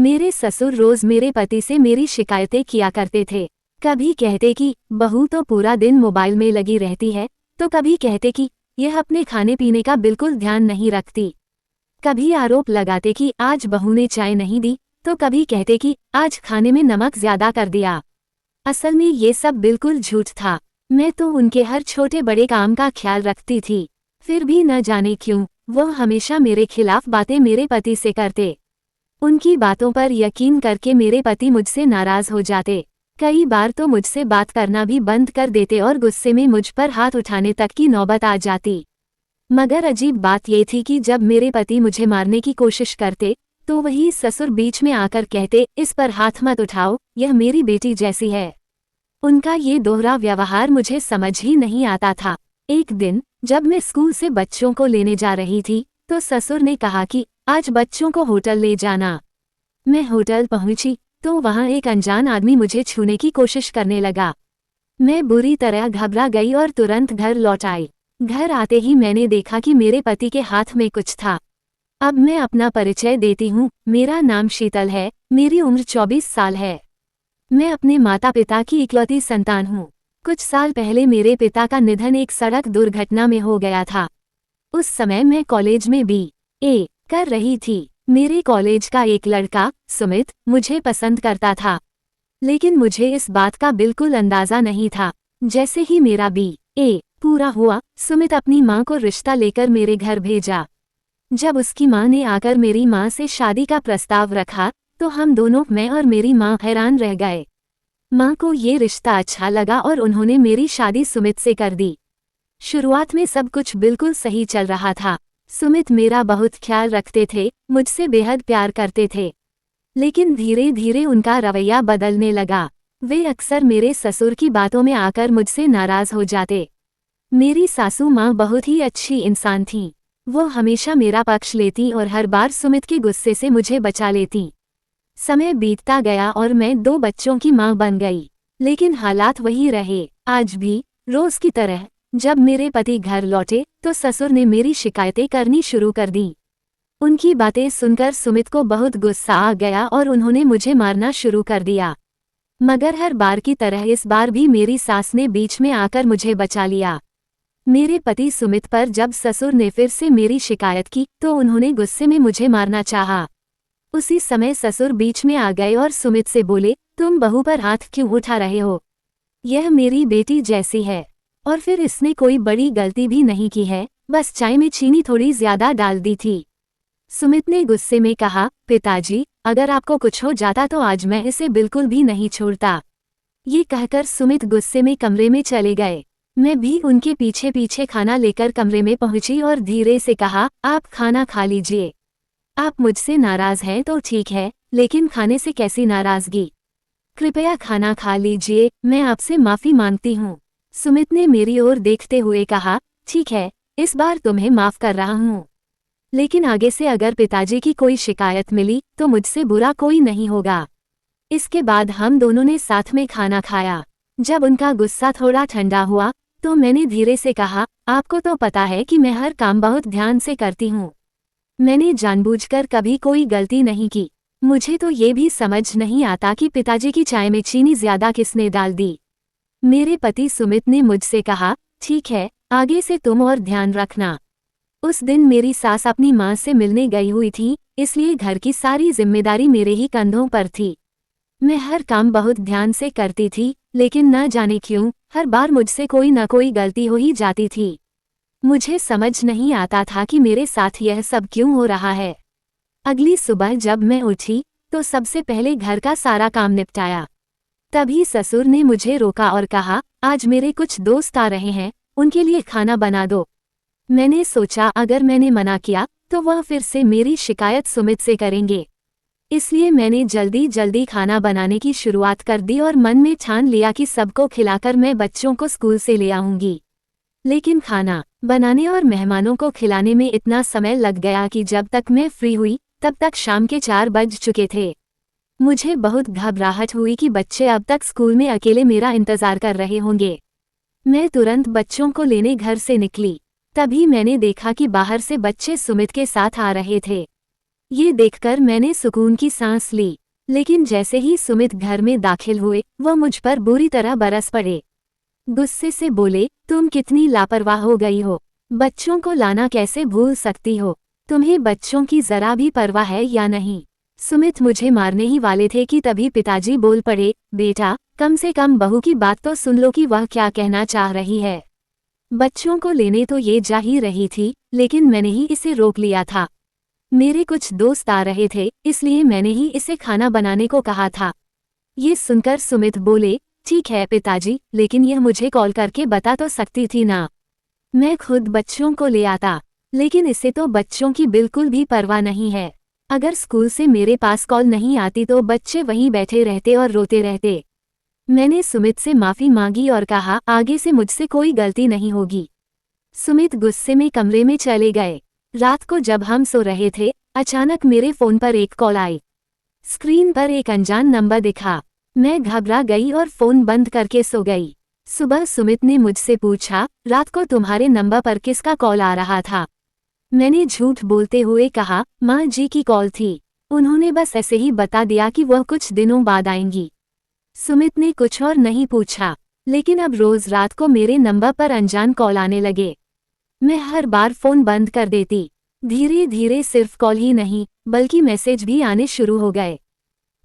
मेरे ससुर रोज मेरे पति से मेरी शिकायतें किया करते थे। कभी कहते कि बहू तो पूरा दिन मोबाइल में लगी रहती है, तो कभी कहते कि यह अपने खाने पीने का बिल्कुल ध्यान नहीं रखती। कभी आरोप लगाते कि आज बहू ने चाय नहीं दी, तो कभी कहते कि आज खाने में नमक ज्यादा कर दिया। असल में ये सब बिल्कुल झूठ था। मैं तो उनके हर छोटे बड़े काम का ख्याल रखती थी। फिर भी न जाने क्यों वो हमेशा मेरे खिलाफ बातें मेरे पति से करते। उनकी बातों पर यकीन करके मेरे पति मुझसे नाराज हो जाते। कई बार तो मुझसे बात करना भी बंद कर देते और गुस्से में मुझ पर हाथ उठाने तक की नौबत आ जाती। मगर अजीब बात ये थी कि जब मेरे पति मुझे मारने की कोशिश करते, तो वही ससुर बीच में आकर कहते, इस पर हाथ मत उठाओ, यह मेरी बेटी जैसी है। उनका ये दोहरा व्यवहार मुझे समझ ही नहीं आता था। एक दिन जब मैं स्कूल से बच्चों को लेने जा रही थी, तो ससुर ने कहा कि आज बच्चों को होटल ले जाना। मैं होटल पहुंची तो वहां एक अनजान आदमी मुझे छूने की कोशिश करने लगा। मैं बुरी तरह घबरा गई और तुरंत घर लौट आई। घर आते ही मैंने देखा कि मेरे पति के हाथ में कुछ था। अब मैं अपना परिचय देती हूँ। मेरा नाम शीतल है, मेरी उम्र 24 साल है। मैं अपने माता पिता की इकलौती संतान हूँ। कुछ साल पहले मेरे पिता का निधन एक सड़क दुर्घटना में हो गया था। उस समय मैं कॉलेज में BA कर रही थी। मेरे कॉलेज का एक लड़का सुमित मुझे पसंद करता था, लेकिन मुझे इस बात का बिल्कुल अंदाजा नहीं था। जैसे ही मेरा BA पूरा हुआ, सुमित अपनी माँ को रिश्ता लेकर मेरे घर भेजा। जब उसकी माँ ने आकर मेरी माँ से शादी का प्रस्ताव रखा, तो हम दोनों, मैं और मेरी माँ, हैरान रह गए। माँ को ये रिश्ता अच्छा लगा और उन्होंने मेरी शादी सुमित से कर दी। शुरुआत में सब कुछ बिल्कुल सही चल रहा था। सुमित मेरा बहुत ख्याल रखते थे, मुझसे बेहद प्यार करते थे। लेकिन धीरे धीरे उनका रवैया बदलने लगा। वे अक्सर मेरे ससुर की बातों में आकर मुझसे नाराज हो जाते। मेरी सासू माँ बहुत ही अच्छी इंसान थीं। वो हमेशा मेरा पक्ष लेती और हर बार सुमित के गुस्से से मुझे बचा लेती। समय बीतता गया और मैं 2 बच्चों की माँ बन गई, लेकिन हालात वही रहे। आज भी रोज की तरह जब मेरे पति घर लौटे, तो ससुर ने मेरी शिकायतें करनी शुरू कर दी। उनकी बातें सुनकर सुमित को बहुत गुस्सा आ गया और उन्होंने मुझे मारना शुरू कर दिया। मगर हर बार की तरह इस बार भी मेरी सास ने बीच में आकर मुझे बचा लिया। मेरे पति सुमित पर जब ससुर ने फिर से मेरी शिकायत की, तो उन्होंने गुस्से में मुझे मारना चाहा। उसी समय ससुर बीच में आ गए और सुमित से बोले, तुम बहू पर हाथ क्यों उठा रहे हो? यह मेरी बेटी जैसी है, और फिर इसने कोई बड़ी गलती भी नहीं की है, बस चाय में चीनी थोड़ी ज्यादा डाल दी थी। सुमित ने गुस्से में कहा, पिताजी, अगर आपको कुछ हो जाता तो आज मैं इसे बिल्कुल भी नहीं छोड़ता। ये कहकर सुमित गुस्से में कमरे में चले गए। मैं भी उनके पीछे पीछे खाना लेकर कमरे में पहुंची और धीरे से कहा, आप खाना खा लीजिए। आप मुझसे नाराज हैं तो ठीक है, लेकिन खाने से कैसी नाराजगी? कृपया खाना खा लीजिए, मैं आपसे माफी मांगती हूँ। सुमित ने मेरी ओर देखते हुए कहा, ठीक है, इस बार तुम्हें माफ कर रहा हूँ, लेकिन आगे से अगर पिताजी की कोई शिकायत मिली तो मुझसे बुरा कोई नहीं होगा। इसके बाद हम दोनों ने साथ में खाना खाया। जब उनका गुस्सा थोड़ा ठंडा हुआ, तो मैंने धीरे से कहा, आपको तो पता है कि मैं हर काम बहुत ध्यान से करती हूँ। मैंने जानबूझकर कभी कोई गलती नहीं की। मुझे तो ये भी समझ नहीं आता कि पिताजी की चाय में चीनी ज्यादा किसने डाल दी। मेरे पति सुमित ने मुझसे कहा, ठीक है, आगे से तुम और ध्यान रखना। उस दिन मेरी सास अपनी माँ से मिलने गई हुई थी, इसलिए घर की सारी जिम्मेदारी मेरे ही कंधों पर थी। मैं हर काम बहुत ध्यान से करती थी, लेकिन न जाने क्यों हर बार मुझसे कोई न कोई गलती हो ही जाती थी। मुझे समझ नहीं आता था कि मेरे साथ यह सब क्यों हो रहा है। अगली सुबह जब मैं उठी, तो सबसे पहले घर का सारा काम निपटाया। तभी ससुर ने मुझे रोका और कहा, आज मेरे कुछ दोस्त आ रहे हैं, उनके लिए खाना बना दो। मैंने सोचा अगर मैंने मना किया तो वह फिर से मेरी शिकायत सुमित से करेंगे, इसलिए मैंने जल्दी जल्दी खाना बनाने की शुरुआत कर दी और मन में ठान लिया कि सबको खिलाकर मैं बच्चों को स्कूल से ले आऊंगी। लेकिन खाना बनाने और मेहमानों को खिलाने में इतना समय लग गया कि जब तक मैं फ्री हुई तब तक शाम के 4 बज चुके थे। मुझे बहुत घबराहट हुई कि बच्चे अब तक स्कूल में अकेले मेरा इंतजार कर रहे होंगे। मैं तुरंत बच्चों को लेने घर से निकली। तभी मैंने देखा कि बाहर से बच्चे सुमित के साथ आ रहे थे। ये देखकर मैंने सुकून की सांस ली। लेकिन जैसे ही सुमित घर में दाखिल हुए, वह मुझ पर बुरी तरह बरस पड़े। गुस्से से बोले, तुम कितनी लापरवाह हो गई हो। बच्चों को लाना कैसे भूल सकती हो। तुम्हें बच्चों की जरा भी परवाह है या नहीं। सुमित मुझे मारने ही वाले थे कि तभी पिताजी बोल पड़े, बेटा कम से कम बहू की बात तो सुन लो कि वह क्या कहना चाह रही है। बच्चों को लेने तो ये जा ही रही थी, लेकिन मैंने ही इसे रोक लिया था। मेरे कुछ दोस्त आ रहे थे, इसलिए मैंने ही इसे खाना बनाने को कहा था। ये सुनकर सुमित बोले, ठीक है पिताजी, लेकिन यह मुझे कॉल करके बता तो सकती थी ना। मैं खुद बच्चों को ले आता। लेकिन इसे तो बच्चों की बिल्कुल भी परवाह नहीं है। अगर स्कूल से मेरे पास कॉल नहीं आती तो बच्चे वहीं बैठे रहते और रोते रहते। मैंने सुमित से माफी मांगी और कहा, आगे से मुझसे कोई गलती नहीं होगी। सुमित गुस्से में कमरे में चले गए। रात को जब हम सो रहे थे, अचानक मेरे फोन पर एक कॉल आई। स्क्रीन पर एक अनजान नंबर दिखा। मैं घबरा गई और फोन बंद करके सो गई। सुबह सुमित ने मुझसे पूछा, रात को तुम्हारे नंबर पर किसका कॉल आ रहा था। मैंने झूठ बोलते हुए कहा, माँ जी की कॉल थी। उन्होंने बस ऐसे ही बता दिया कि वह कुछ दिनों बाद आएंगी। सुमित ने कुछ और नहीं पूछा। लेकिन अब रोज रात को मेरे नंबर पर अनजान कॉल आने लगे। मैं हर बार फोन बंद कर देती। धीरे धीरे सिर्फ कॉल ही नहीं, बल्कि मैसेज भी आने शुरू हो गए।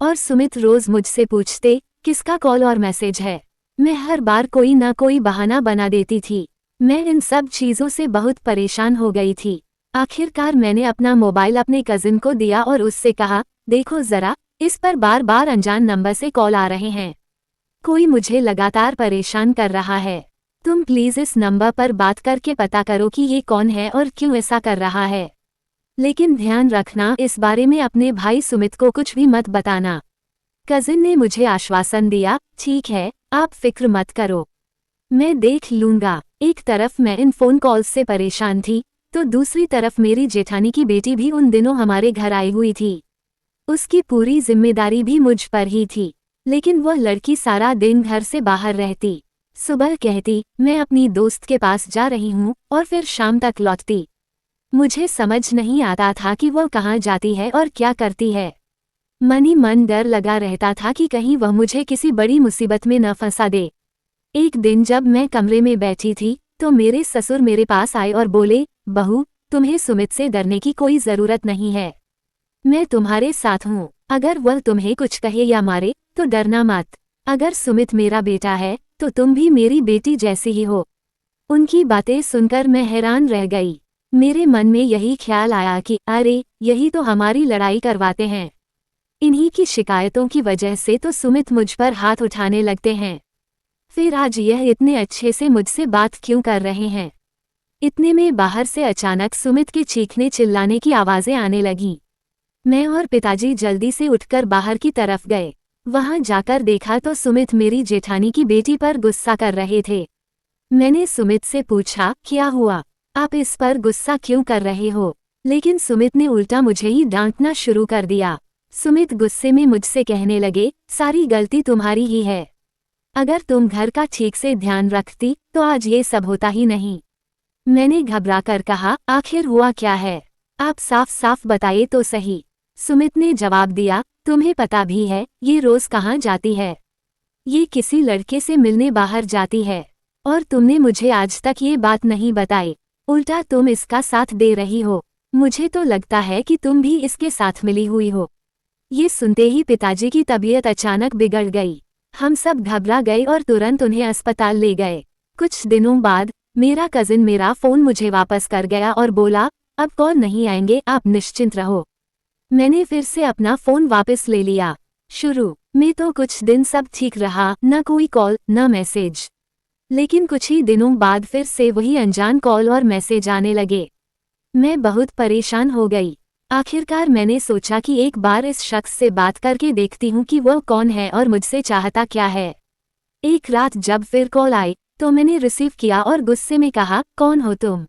और सुमित रोज मुझसे पूछते, किसका कॉल और मैसेज है। मैं हर बार कोई ना कोई बहाना बना देती थी। मैं इन सब चीजों से बहुत परेशान हो गई थी। आखिरकार मैंने अपना मोबाइल अपने कजिन को दिया और उससे कहा, देखो जरा, इस पर बार बार अनजान नंबर से कॉल आ रहे हैं। कोई मुझे लगातार परेशान कर रहा है। तुम प्लीज इस नंबर पर बात करके पता करो कि ये कौन है और क्यों ऐसा कर रहा है। लेकिन ध्यान रखना, इस बारे में अपने भाई सुमित को कुछ भी मत बताना। कजिन ने मुझे आश्वासन दिया, ठीक है, आप फिक्र मत करो, मैं देख लूंगा। एक तरफ मैं इन फोन कॉल्स से परेशान थी, तो दूसरी तरफ मेरी जेठानी की बेटी भी उन दिनों हमारे घर आई हुई थी। उसकी पूरी जिम्मेदारी भी मुझ पर ही थी। लेकिन वह लड़की सारा दिन घर से बाहर रहती। सुबह कहती, मैं अपनी दोस्त के पास जा रही हूँ, और फिर शाम तक लौटती। मुझे समझ नहीं आता था कि वह कहाँ जाती है और क्या करती है। मन ही मन डर लगा रहता था कि कहीं वह मुझे किसी बड़ी मुसीबत में न फंसा दे। एक दिन जब मैं कमरे में बैठी थी, तो मेरे ससुर मेरे पास आए और बोले, बहू, तुम्हें सुमित से डरने की कोई जरूरत नहीं है। मैं तुम्हारे साथ हूँ। अगर वह तुम्हें कुछ कहे या मारे, तो डरना मत। अगर सुमित मेरा बेटा है, तो तुम भी मेरी बेटी जैसी ही हो। उनकी बातें सुनकर मैं हैरान रह गई। मेरे मन में यही ख्याल आया कि अरे, यही तो हमारी लड़ाई करवाते हैं। इन्हीं की शिकायतों की वजह से तो सुमित मुझ पर हाथ उठाने लगते हैं। फिर आज यह इतने अच्छे से मुझसे बात क्यों कर रहे हैं। इतने में बाहर से अचानक सुमित के चीखने चिल्लाने की आवाजें आने लगीं। मैं और पिताजी जल्दी से उठकर बाहर की तरफ गए। वहां जाकर देखा तो सुमित मेरी जेठानी की बेटी पर गुस्सा कर रहे थे। मैंने सुमित से पूछा, क्या हुआ, आप इस पर गुस्सा क्यों कर रहे हो। लेकिन सुमित ने उल्टा मुझे ही डांटना शुरू कर दिया। सुमित गुस्से में मुझसे कहने लगे, सारी गलती तुम्हारी ही है। अगर तुम घर का ठीक से ध्यान रखती तो आज ये सब होता ही नहीं। मैंने घबराकर कहा, आखिर हुआ क्या है, आप साफ साफ बताइए तो सही। सुमित ने जवाब दिया, तुम्हें पता भी है ये रोज कहाँ जाती है। ये किसी लड़के से मिलने बाहर जाती है, और तुमने मुझे आज तक ये बात नहीं बताई। उल्टा तुम इसका साथ दे रही हो। मुझे तो लगता है कि तुम भी इसके साथ मिली हुई हो। ये सुनते ही पिताजी की तबीयत अचानक बिगड़ गई। हम सब घबरा गए और तुरंत उन्हें अस्पताल ले गए। कुछ दिनों बाद मेरा कजिन मेरा फोन मुझे वापस कर गया और बोला, अब कॉल नहीं आएंगे, आप निश्चिंत रहो। मैंने फिर से अपना फोन वापस ले लिया। शुरू में तो कुछ दिन सब ठीक रहा, न कोई कॉल न मैसेज। लेकिन कुछ ही दिनों बाद फिर से वही अनजान कॉल और मैसेज आने लगे। मैं बहुत परेशान हो गई। आखिरकार मैंने सोचा कि एक बार इस शख्स से बात करके देखती हूँ कि वह कौन है और मुझसे चाहता क्या है। एक रात जब फिर कॉल आई तो मैंने रिसीव किया और गुस्से में कहा, कौन हो तुम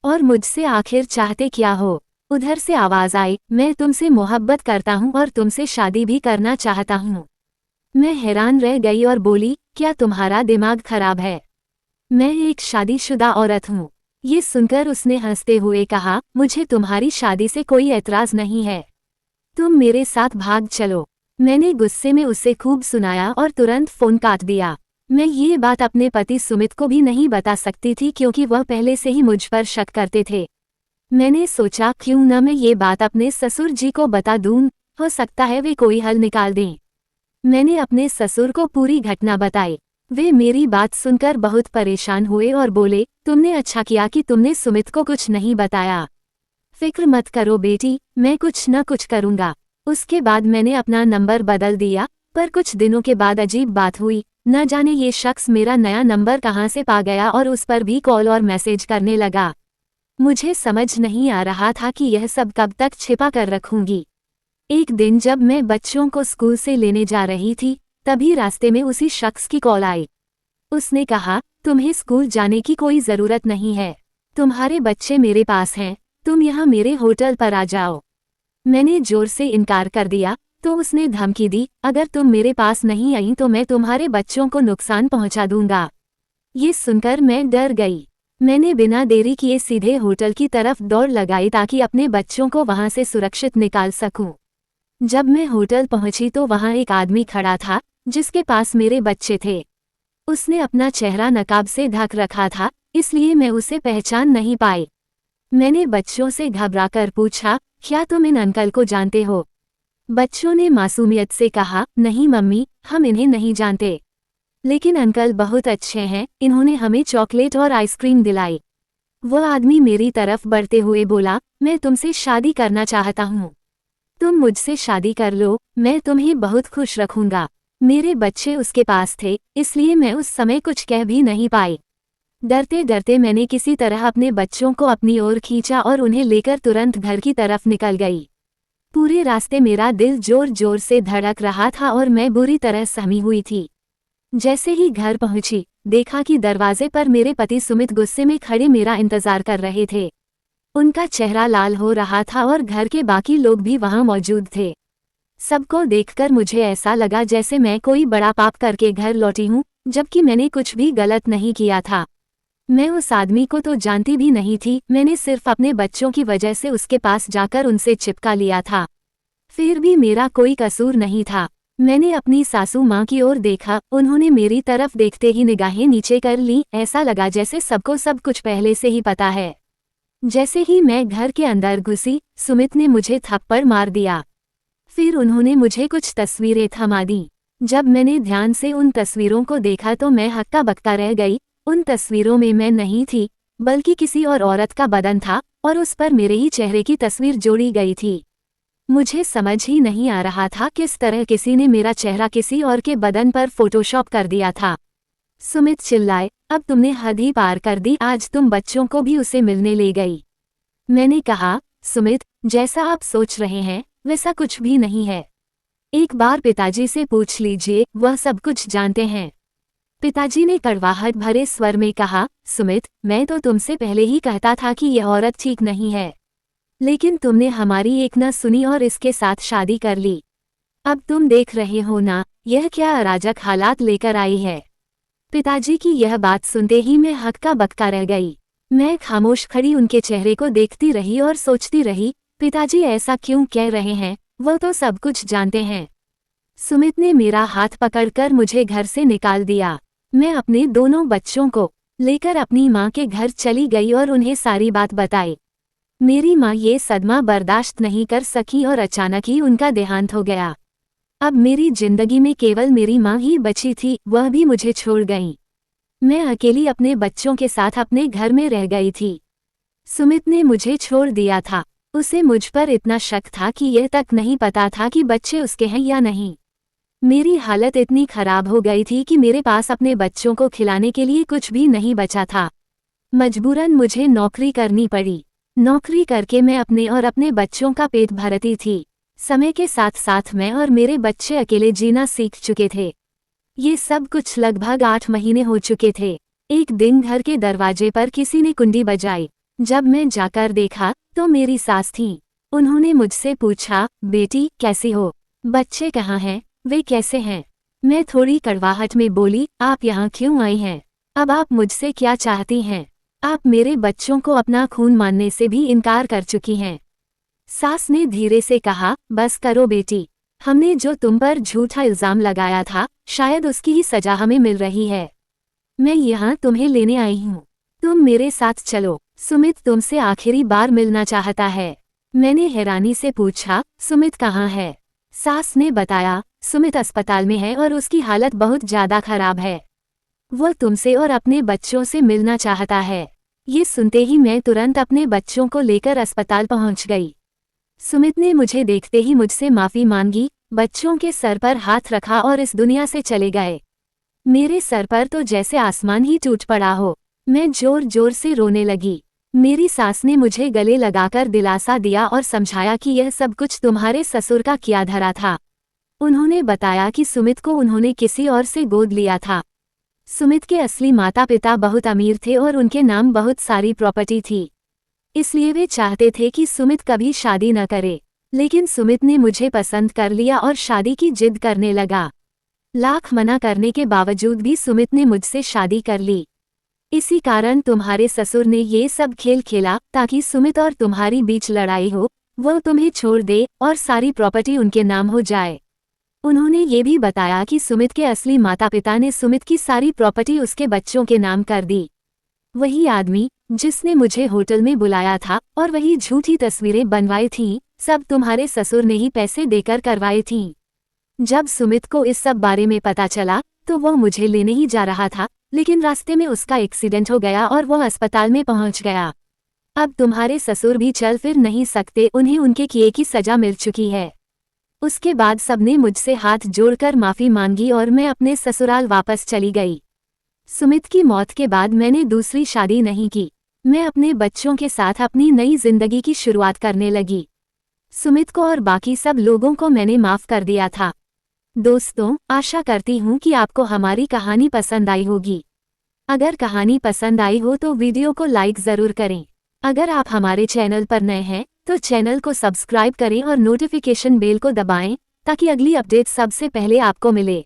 और मुझसे आखिर चाहते क्या हो। उधर से आवाज आई, मैं तुमसे मोहब्बत करता हूँ और तुमसे शादी भी करना चाहता हूँ। मैं हैरान रह गई और बोली, क्या तुम्हारा दिमाग खराब है। मैं एक शादीशुदा औरत हूँ। ये सुनकर उसने हंसते हुए कहा, मुझे तुम्हारी शादी से कोई एतराज नहीं है, तुम मेरे साथ भाग चलो। मैंने गुस्से में उसे खूब सुनाया और तुरंत फोन काट दिया। मैं ये बात अपने पति सुमित को भी नहीं बता सकती थी क्योंकि वह पहले से ही मुझ पर शक करते थे। मैंने सोचा क्यों न मैं ये बात अपने ससुर जी को बता दूं, हो सकता है वे कोई हल निकाल दें। मैंने अपने ससुर को पूरी घटना बताई। वे मेरी बात सुनकर बहुत परेशान हुए और बोले, तुमने अच्छा किया कि तुमने सुमित को कुछ नहीं बताया। फिक्र मत करो बेटी, मैं कुछ न कुछ करूंगा। उसके बाद मैंने अपना नंबर बदल दिया, पर कुछ दिनों के बाद अजीब बात हुई। न जाने ये शख्स मेरा नया नंबर कहाँ से पा गया और उस पर भी कॉल और मैसेज करने लगा। मुझे समझ नहीं आ रहा था कि यह सब कब तक छिपा कर रखूंगी। एक दिन जब मैं बच्चों को स्कूल से लेने जा रही थी, तभी रास्ते में उसी शख्स की कॉल आई। उसने कहा, तुम्हें स्कूल जाने की कोई जरूरत नहीं है, तुम्हारे बच्चे मेरे पास हैं, तुम यहाँ मेरे होटल पर आ जाओ। मैंने जोर से इनकार कर दिया, तो उसने धमकी दी, अगर तुम मेरे पास नहीं आई तो मैं तुम्हारे बच्चों को नुकसान पहुंचा दूंगा। ये सुनकर मैं डर गई। मैंने बिना देरी किए सीधे होटल की तरफ दौड़ लगाई ताकि अपने बच्चों को वहां से सुरक्षित निकाल सकूं। जब मैं होटल पहुंची तो वहां एक आदमी खड़ा था, जिसके पास मेरे बच्चे थे। उसने अपना चेहरा नकाब से ढक रखा था, इसलिए मैं उसे पहचान नहीं पाई। मैंने बच्चों से घबराकर पूछा, क्या तुम इन अंकल को जानते हो? बच्चों ने मासूमियत से कहा, नहीं मम्मी, हम इन्हें नहीं जानते, लेकिन अंकल बहुत अच्छे हैं, इन्होंने हमें चॉकलेट और आइसक्रीम दिलाई। वो आदमी मेरी तरफ बढ़ते हुए बोला, मैं तुमसे शादी करना चाहता हूँ, तुम मुझसे शादी कर लो, मैं तुम्हें बहुत खुश रखूंगा। मेरे बच्चे उसके पास थे, इसलिए मैं उस समय कुछ कह भी नहीं पाई। डरते डरते मैंने किसी तरह अपने बच्चों को अपनी ओर खींचा और उन्हें लेकर तुरंत घर की तरफ निकल गई। पूरे रास्ते मेरा दिल जोर जोर से धड़क रहा था और मैं बुरी तरह सहमी हुई थी। जैसे ही घर पहुंची, देखा कि दरवाजे पर मेरे पति सुमित गुस्से में खड़े मेरा इंतजार कर रहे थे। उनका चेहरा लाल हो रहा था और घर के बाकी लोग भी वहां मौजूद थे। सबको देखकर मुझे ऐसा लगा जैसे मैं कोई बड़ा पाप करके घर लौटी हूं, जबकि मैंने कुछ भी गलत नहीं किया था। मैं उस आदमी को तो जानती भी नहीं थी, मैंने सिर्फ अपने बच्चों की वजह से उसके पास जाकर उनसे चिपका लिया था। फिर भी मेरा कोई कसूर नहीं था। मैंने अपनी सासू माँ की ओर देखा, उन्होंने मेरी तरफ देखते ही निगाहें नीचे कर ली, ऐसा लगा जैसे सबको सब कुछ पहले से ही पता है। जैसे ही मैं घर के अंदर घुसी, सुमित ने मुझे थप्पड़ मार दिया। फिर उन्होंने मुझे कुछ तस्वीरें थमा दी। जब मैंने ध्यान से उन तस्वीरों को देखा तो मैं हक्का बक्का रह गई। उन तस्वीरों में मैं नहीं थी, बल्कि किसी और औरत का बदन था और उस पर मेरे ही चेहरे की तस्वीर जोड़ी गई थी। मुझे समझ ही नहीं आ रहा था किस तरह किसी ने मेरा चेहरा किसी और के बदन पर फोटोशॉप कर दिया था। सुमित चिल्लाए, अब तुमने हद ही पार कर दी, आज तुम बच्चों को भी उसे मिलने ले गई। मैंने कहा, सुमित, जैसा आप सोच रहे हैं वैसा कुछ भी नहीं है। एक बार पिताजी से पूछ लीजिए, वह सब कुछ जानते हैं। पिताजी ने कड़वाहट भरे स्वर में कहा, सुमित, मैं तो तुमसे पहले ही कहता था कि यह औरत ठीक नहीं है, लेकिन तुमने हमारी एक न सुनी और इसके साथ शादी कर ली। अब तुम देख रहे हो ना, यह क्या अराजक हालात लेकर आई है। पिताजी की यह बात सुनते ही मैं हक्का बक्का रह गई। मैं खामोश खड़ी उनके चेहरे को देखती रही और सोचती रही, पिताजी ऐसा क्यों कह रहे हैं, वो तो सब कुछ जानते हैं। सुमित ने मेरा हाथ पकड़कर मुझे घर से निकाल दिया। मैं अपने दोनों बच्चों को लेकर अपनी माँ के घर चली गई और उन्हें सारी बात बताई। मेरी माँ ये सदमा बर्दाश्त नहीं कर सकी और अचानक ही उनका देहांत हो गया। अब मेरी जिंदगी में केवल मेरी माँ ही बची थी, वह भी मुझे छोड़ गईं। मैं अकेली अपने बच्चों के साथ अपने घर में रह गई थी। सुमित ने मुझे छोड़ दिया था। उसे मुझ पर इतना शक था कि यह तक नहीं पता था कि बच्चे उसके हैं या नहीं। मेरी हालत इतनी खराब हो गई थी कि मेरे पास अपने बच्चों को खिलाने के लिए कुछ भी नहीं बचा था। मजबूरन मुझे नौकरी करनी पड़ी। नौकरी करके मैं अपने और अपने बच्चों का पेट भरती थी। समय के साथ साथ मैं और मेरे बच्चे अकेले जीना सीख चुके थे। ये सब कुछ लगभग 8 महीने हो चुके थे। एक दिन घर के दरवाजे पर किसी ने कुंडी बजाई। जब मैं जाकर देखा तो मेरी सास थी। उन्होंने मुझसे पूछा, बेटी कैसी हो, बच्चे कहाँ हैं, वे कैसे हैं? मैं थोड़ी कड़वाहट में बोली, आप यहाँ क्यों आई हैं? अब आप मुझसे क्या चाहती हैं? आप मेरे बच्चों को अपना खून मानने से भी इनकार कर चुकी हैं। सास ने धीरे से कहा, बस करो बेटी, हमने जो तुम पर झूठा इल्जाम लगाया था, शायद उसकी ही सजा हमें मिल रही है। मैं यहाँ तुम्हें लेने आई हूँ, तुम मेरे साथ चलो। सुमित तुमसे आखिरी बार मिलना चाहता है। मैंने हैरानी से पूछा, सुमित कहाँ है? सास ने बताया, सुमित अस्पताल में है और उसकी हालत बहुत ज्यादा खराब है। वो तुमसे और अपने बच्चों से मिलना चाहता है। ये सुनते ही मैं तुरंत अपने बच्चों को लेकर अस्पताल पहुंच गई। सुमित ने मुझे देखते ही मुझसे माफी मांगी, बच्चों के सर पर हाथ रखा और इस दुनिया से चले गए। मेरे सर पर तो जैसे आसमान ही टूट पड़ा हो। मैं जोर जोर से रोने लगी। मेरी सास ने मुझे गले लगाकर दिलासा दिया और समझाया कि यह सब कुछ तुम्हारे ससुर का किया धरा था। उन्होंने बताया कि सुमित को उन्होंने किसी और से गोद लिया था। सुमित के असली माता पिता बहुत अमीर थे और उनके नाम बहुत सारी प्रॉपर्टी थी, इसलिए वे चाहते थे कि सुमित कभी शादी न करे। लेकिन सुमित ने मुझे पसंद कर लिया और शादी की जिद करने लगा। लाख मना करने के बावजूद भी सुमित ने मुझसे शादी कर ली। इसी कारण तुम्हारे ससुर ने ये सब खेल खेला ताकि सुमित और तुम्हारी बीच लड़ाई हो, वो तुम्हें छोड़ दे और सारी प्रॉपर्टी उनके नाम हो जाए। उन्होंने ये भी बताया कि सुमित के असली माता पिता ने सुमित की सारी प्रॉपर्टी उसके बच्चों के नाम कर दी। वही आदमी जिसने मुझे होटल में बुलाया था और वही झूठी तस्वीरें बनवाई थीं, सब तुम्हारे ससुर ने ही पैसे देकर करवाई थीं। जब सुमित को इस सब बारे में पता चला तो वह मुझे लेने ही जा रहा था, लेकिन रास्ते में उसका एक्सीडेंट हो गया और वह अस्पताल में पहुंच गया। अब तुम्हारे ससुर भी चल फिर नहीं सकते, उन्हें उनके किए की सजा मिल चुकी है। उसके बाद सबने मुझसे हाथ जोड़कर माफी मांगी और मैं अपने ससुराल वापस चली गई। सुमित की मौत के बाद मैंने दूसरी शादी नहीं की। मैं अपने बच्चों के साथ अपनी नई जिंदगी की शुरुआत करने लगी। सुमित को और बाकी सब लोगों को मैंने माफ कर दिया था। दोस्तों, आशा करती हूँ कि आपको हमारी कहानी पसंद आई होगी। अगर कहानी पसंद आई हो तो वीडियो को लाइक ज़रूर करें। अगर आप हमारे चैनल पर नए हैं तो चैनल को सब्सक्राइब करें और नोटिफिकेशन बेल को दबाएं ताकि अगली अपडेट सबसे पहले आपको मिले।